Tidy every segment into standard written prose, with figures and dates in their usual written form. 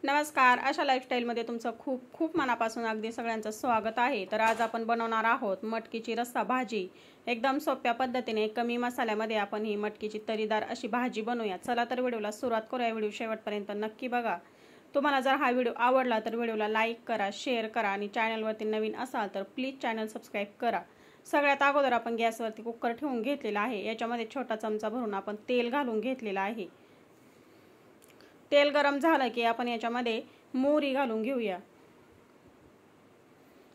नमस्कार, आशा लाईफस्टाईलमध्ये तुमचं खूप खूप मनापासून अगदी सगळ्यांचं स्वागत आहे। तर आज आपण बनवणार आहोत मटकीची रस्सा भाजी। एकदम सोप्या पद्धतीने कमी मसाल्यामध्ये आपण ही मटकीची तरीदार अशी भाजी बनवूया। चला तर व्हिडिओला सुरुवात करूया। व्हिडिओ शेवटपर्यंत नक्की बघा। तुम्हाला जर हा व्हिडिओ आवडला तर व्हिडिओला लाईक करा, शेअर करा आणि चॅनलवरती नवीन असाल तर प्लीज चॅनल सबस्क्राईब करा। सगळ्यात अगोदर आपण गॅसवरती कुकर ठेवून घेतलेला आहे। याच्यामध्ये छोटा चमचा भरून आपण तेल घालून घेतलेला आहे। तेल गरम झालं की आपण याच्यामध्ये मोहरी घालून घेऊया।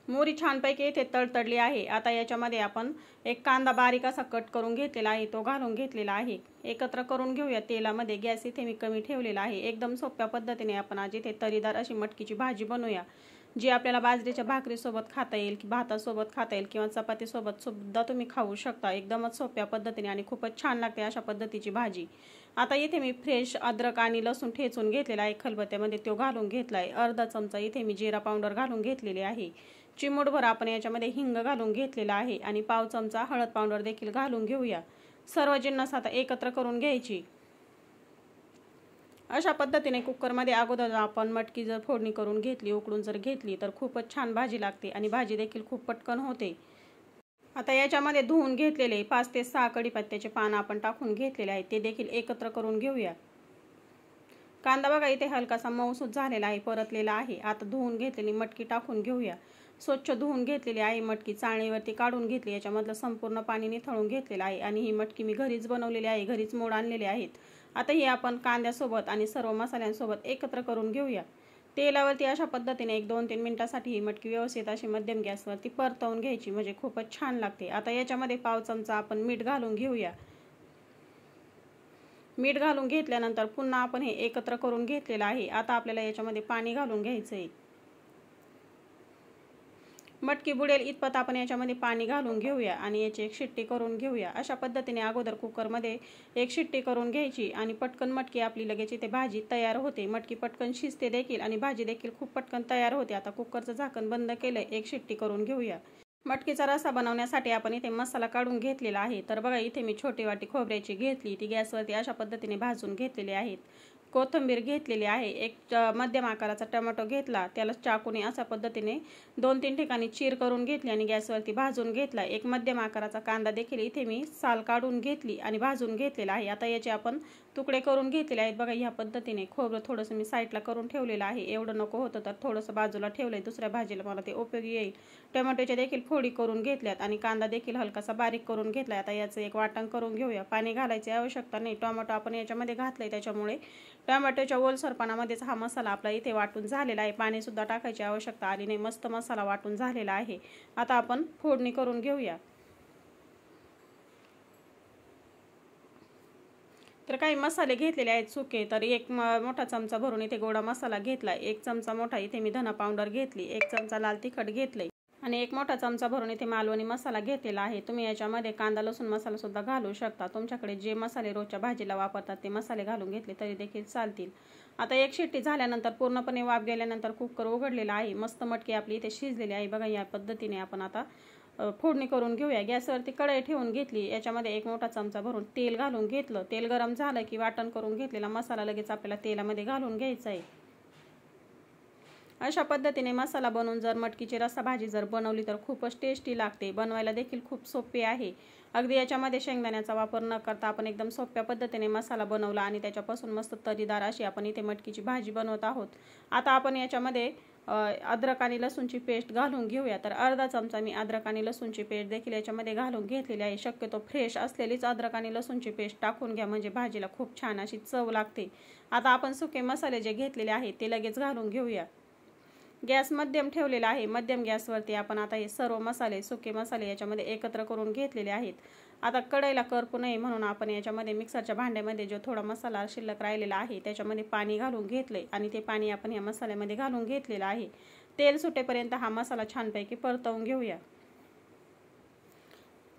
मोहरी छानपैकी इथे तडतडली आहे। आता याच्यामध्ये आपण एक कांदा बारीक असा कट करून घेतलेला आहे, तो घालून घेतलेला आहे। एकत्र करून घेऊया तेलामध्ये। गॅस इथे मी कमी ठेवलेला आहे। एकदम सोप्या पद्धतीने आपण आज इथे तरीदार अशी मटकीची भाजी बनवूया, जी आपल्याला बाजरीच्या भाकरीसोबत खाता येईल, की भातासोबत खाता येईल किंवा चपातीसोबत सुद्धा तुम्ही खाऊ शकता। एकदमच सोप्या पद्धतीने आणि खूपच छान लागते अशा पद्धतीची भाजी। आता इथे मी फ्रेश अद्रक आणि लसूण ठेचून घेतलेला आहे खलबत्त्यामध्ये, तो घालून घेतलाय। अर्धा चमचा इथे मी जिरा पावडर घालून घेतलेले आहे। चिमूटभर आपण याच्यामध्ये हिंग घालून घेतलेला आहे आणि पाव चमचा हळद पावडर देखील घालून घेऊया। सर्व जिन्नस आता एकत्र करून घ्यायची। अशा पद्धतीने कुकरमध्ये अगोदर आपण मटकी जर फोडणी करून घेतली, उकडून जर घेतली तर खूपच छान भाजी लागते आणि भाजी देखील खूप पटकन होते। आता याच्यामध्ये धुवून घेतलेले 5 ते 6 कढीपत्त्याचे पान आपण टाकून घेतलेले आहे, ते देखील एकत्र करून घेऊया। कांदा बघा इथे हलकासा मऊसूत झालेला आहे, परतलेला आहे। आता धुवून घेतलेली मटकी टाकून घेऊया। स्वच्छ धुवून घेतलेली आहे मटकी, चाळणीवरती काढून घेतली। याच्यामधलं संपूर्ण पाणी निथळून घेतलेलं आहे आणि ही मटकी मी घरीच बनवलेली आहे, घरीच मोड आणलेले आहेत। आता ही आपण कांद्यासोबत आणि सर्व मसाल्यांसोबत एकत्र करून घेऊया। तेलावरती अशा पद्धतीने 1-2-3 मिनिटांसाठी ही मटकी व्यवस्थित अशी मध्यम गॅसवरती परतवून घ्यायची, म्हणजे खूपच छान लागते। आता याच्यामध्ये पाव चमचा आपण मीठ घालून घेऊया। मीठ घालून घेतल्यानंतर पुन्हा आपण हे एकत्र करून घेतलेलं आहे। आता आपल्याला याच्यामध्ये पाणी घालून घ्यायचं आहे। मटकी बुडेल इतपत आपण याच्यामध्ये पाणी घालून घेऊया आणि याची एक शिट्टी करून घेऊया। अशा पद्धतीने अगोदर कुकरमध्ये एक शिट्टी करून घ्यायची आणि पटकन मटकी आपली लगेच इथे भाजी तयार होते। मटकी पटकन शिजते देखील आणि भाजी देखील खूप पटकन तयार होते। आता कुकरचं झाकण बंद केलंय, एक शिट्टी करून घेऊया। मटकीचा रस्सा बनवण्यासाठी आपण इथे मसाला काढून घेतलेला आहे। तर बघा इथे मी छोटी वाटी खोबऱ्याची घेतली, ती गॅसवरती अशा पद्धतीने भाजून घेतलेली आहेत। कोथिंबीर घेतलेली आहे। एक मध्यम आकाराचा टोमॅटो घेतला, त्याला चाकूने अशा पद्धतीने 2-3 ठिकाणी चीर करून घेतली आणि गॅसवरती भाजून घेतला। एक मध्यम आकाराचा कांदा देखील इथे मी साल काढून घेतली आणि भाजून घेतलेला आहे। आता याचे आपण तुकडे करून घेतलेले आहेत। बघा ह्या पद्धतीने खोबरं थोडंसं मी साईडला करून ठेवलेलं आहे। एवढं नको होतं तर थोडंसं बाजूला ठेवलंय, दुसऱ्या भाजीला मला ते उपयोगी येईल। टोमॅटोच्या देखील फोडी करून घेतल्यात आणि कांदा देखील हलकासा बारीक करून घेतलाय। आता याचं एक वाटण करून घेऊया। पाणी घालायची आवश्यकता नाही, टोमॅटो आपण याच्यामध्ये घातलंय त्याच्यामुळे टोमॅटोच्या ओलसरपणामध्येच हा मसाला आपला इथे वाटून झालेला आहे। पाणी सुद्धा टाकायची आवश्यकता आली नाही, मस्त मसाला वाटून झालेला आहे। आता आपण फोडणी करून घेऊया। तर काही मसाले घेतलेले आहेत सुके, तर एक मोठा चमचा भरून इथे गोडा मसाला घेतला, 1 चमचा मोठा इथे मी धना पावडर घेतली, 1 चमचा लाल तिखट घेतले आणि 1 मोठा चमचा भरून इथे मालवणी मसाला घेतलेला आहे। तुम्ही याच्यामध्ये कांदा लसूण मसाला सुद्धा घालू शकता। तुमच्याकडे जे मसाले रोजच्या भाजीला वापरतात ते मसाले घालून घेतले तरी देखील चालतील। आता एक शिट्टी झाल्यानंतर पूर्णपणे वाफ गेल्यानंतर कुकर उघडलेला आहे। मस्त मटकी आपली इथे शिजलेली आहे। बघा या पद्धतीने आपण आता फोडणी करून घेऊया। गॅसवरती कढई ठेवून घेतली, याच्यामध्ये 1 मोठा चमचा भरून तेल घालून घेतलं। तेल गरम झालं की वाटण करून घेतलेला मसाला लगेच आपल्याला तेलामध्ये घालून घ्यायचा आहे। अशा पद्धतीने मसाला बनवून जर मटकीची रस्सा भाजी जर बनवली तर खूपच टेस्टी लागते। बनवायला देखील खूप सोपे आहे। अगदी याच्यामध्ये शेंगदाण्याचा वापर न करता आपण एकदम सोप्या पद्धतीने मसाला बनवला आणि त्याच्यापासून मस्त तरीदार अशी आपण इथे मटकीची भाजी बनवत आहोत। आता आपण याच्यामध्ये अद्रक आणि लसूणची पेस्ट घालून घेऊया। तर अर्धा चमचा मी अद्रक आणि लसूणची पेस्ट देखील याच्यामध्ये घालून घेतलेली आहे। शक्यतो फ्रेश असलेलीच अद्रक आणि लसूणची पेस्ट टाकून घ्या, म्हणजे भाजीला खूप छान अशी चव लागते। आता आपण सुके मसाले जे घेतलेले आहेत ते लगेच घालून घेऊया। गॅस मध्यम ठेवलेला आहे। मध्यम गॅसवरती आपण आता हे सर्व मसाले सुके मसाले याच्यामध्ये एकत्र करून घेतलेले आहेत। आता कढईला करपू नये म्हणून आपण याच्यामध्ये मिक्सरच्या भांड्यामध्ये जो थोडा मसाला शिल्लक राहिलेला आहे त्याच्यामध्ये पाणी घालून घेतले आणि ते पाणी आपण या मसाल्यामध्ये घालून घेतलेलं आहे। तेल सुटेपर्यंत हा मसाला छानपैकी परतवून घेऊया।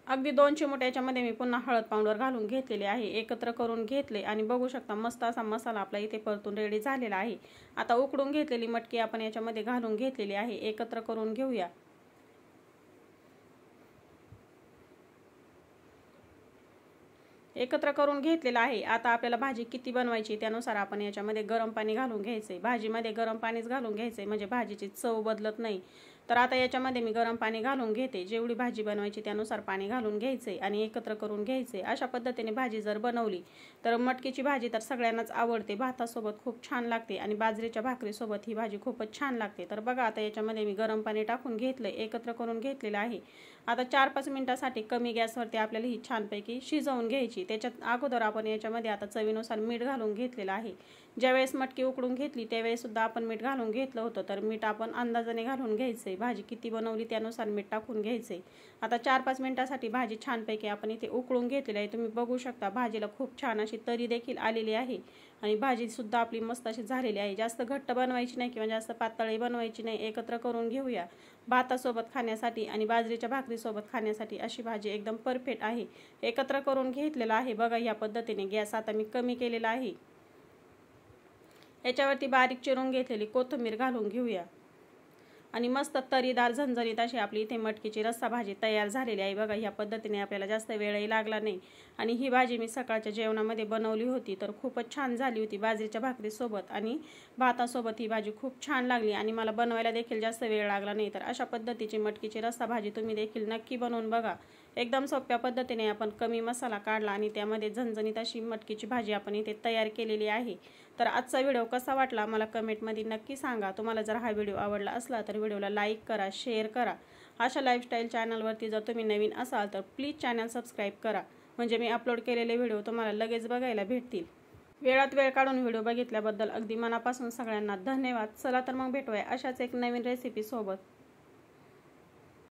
अगदी 2 चिमूट याच्यामध्ये मी पुन्हा हळद पावडर घालून घेतलेले आहे, एकत्र करून घेतले आणि बघू शकता मस्त असा मसाला आपला इथे परतून रेडी झालेला आहे। आता उकडून घेतलेली मटकी आपण याच्यामध्ये घालून घेतलेली आहे, एकत्र करून घेऊया। एकत्र करून घेतलेलं आहे। आता आपल्याला भाजी किती बनवायची त्यानुसार आपण याच्यामध्ये गरम पाणी घालून घ्यायचे। भाजीमध्ये गरम पाणीच घालून घ्यायचे म्हणजे भाजीची चव बदलत नाही। तर आता याच्यामध्ये मी गरम पाणी घालून घेते। जेवढी भाजी बनवायची त्यानुसार पाणी घालून घ्यायचे आणि एकत्र करून घ्यायचे। अशा पद्धतीने भाजी जर बनवली तर मटकीची भाजी तर सगळ्यांनाच आवडते। भातासोबत खूप छान लागते आणि बाजरीच्या भाकरीसोबत ही भाजी खूपच छान लागते। तर बघा आता याच्यामध्ये मी गरम पाणी टाकून घेतलं, एकत्र करून घेतलेलं आहे। आता 4-5 मिनिटांसाठी कमी गॅसवरती आपल्याला ही छानपैकी शिजवून घ्यायची। त्याच्यात अगोदर आपण याच्यामध्ये आता चवीनुसार मीठ घालून घेतलेलं आहे। ज्यावेळेस मटकी उकडून घेतली त्यावेळेस सुद्धा आपण मीठ घालून घेतलं होतं। तर मीठ आपण अंदाजाने घालून घ्यायचे। भाजी किती बनवली त्यानुसार मीठ टाकून घ्यायचे। आता 4-5 मिनिटांसाठी भाजी छानपैकी आपण इथे उकळून घेतलेली आहे। तुम्ही बघू शकता भाजीला खूप छान अशी तरी देखील आलेली आहे आणि भाजी सुद्धा आपली मस्त अशी झालेली आहे। जास्त घट्ट बनवायची नाही किंवा जास्त पातळही बनवायची नाही। एकत्र करून घेऊया भातासोबत खाण्यासाठी आणि बाजरीच्या भाकरीसोबत खाण्यासाठी अशी भाजी एकदम परफेक्ट आहे। एकत्र करून घेतलेला आहे। बघा या पद्धतीने गॅस आता मी कमी केलेला आहे। याच्यावरती बारीक चिरून घेतलेली कोथिंबीर घालून घेऊया आणि मस्त तरीदार झणझणीत अशी आपली इथे मटकीची रस्सा भाजी तयार झालेली आहे। बघा या पद्धतीने आपल्याला जास्त वेळही लागला नाही आणि ही भाजी मी सकाळच्या जेवणामध्ये बनवली होती तर खूपच छान झाली होती। बाजरीच्या भाकरीसोबत आणि भातासोबत ही भाजी खूप छान लागली आणि मला बनवायला देखील जास्त वेळ लागला नाही। तर अशा पद्धतीची मटकीची रस्सा भाजी तुम्ही देखील नक्की बनवून बघा। एकदम सोप्या पद्धतीने आपण कमी मसाला काढला आणि त्यामध्ये झणझणीत अशी मटकीची भाजी आपण इथे तयार केलेली आहे। तर आजचा व्हिडिओ कसा वाटला मला कमेंटमध्ये नक्की सांगा। तुम्हाला जर हा व्हिडिओ आवडला असला तर व्हिडिओला लाईक करा, शेअर करा। अशा लाईफस्टाईल चॅनलवरती जर तुम्ही नवीन असाल तर प्लीज चॅनल सबस्क्राईब करा म्हणजे मी अपलोड केलेले व्हिडिओ तुम्हाला लगेच बघायला भेटतील। वेळात वेळ काढून व्हिडिओ बघितल्याबद्दल अगदी मनापासून सगळ्यांना धन्यवाद। चला तर मग भेटूया अशाच एक नवीन रेसिपी सोबत।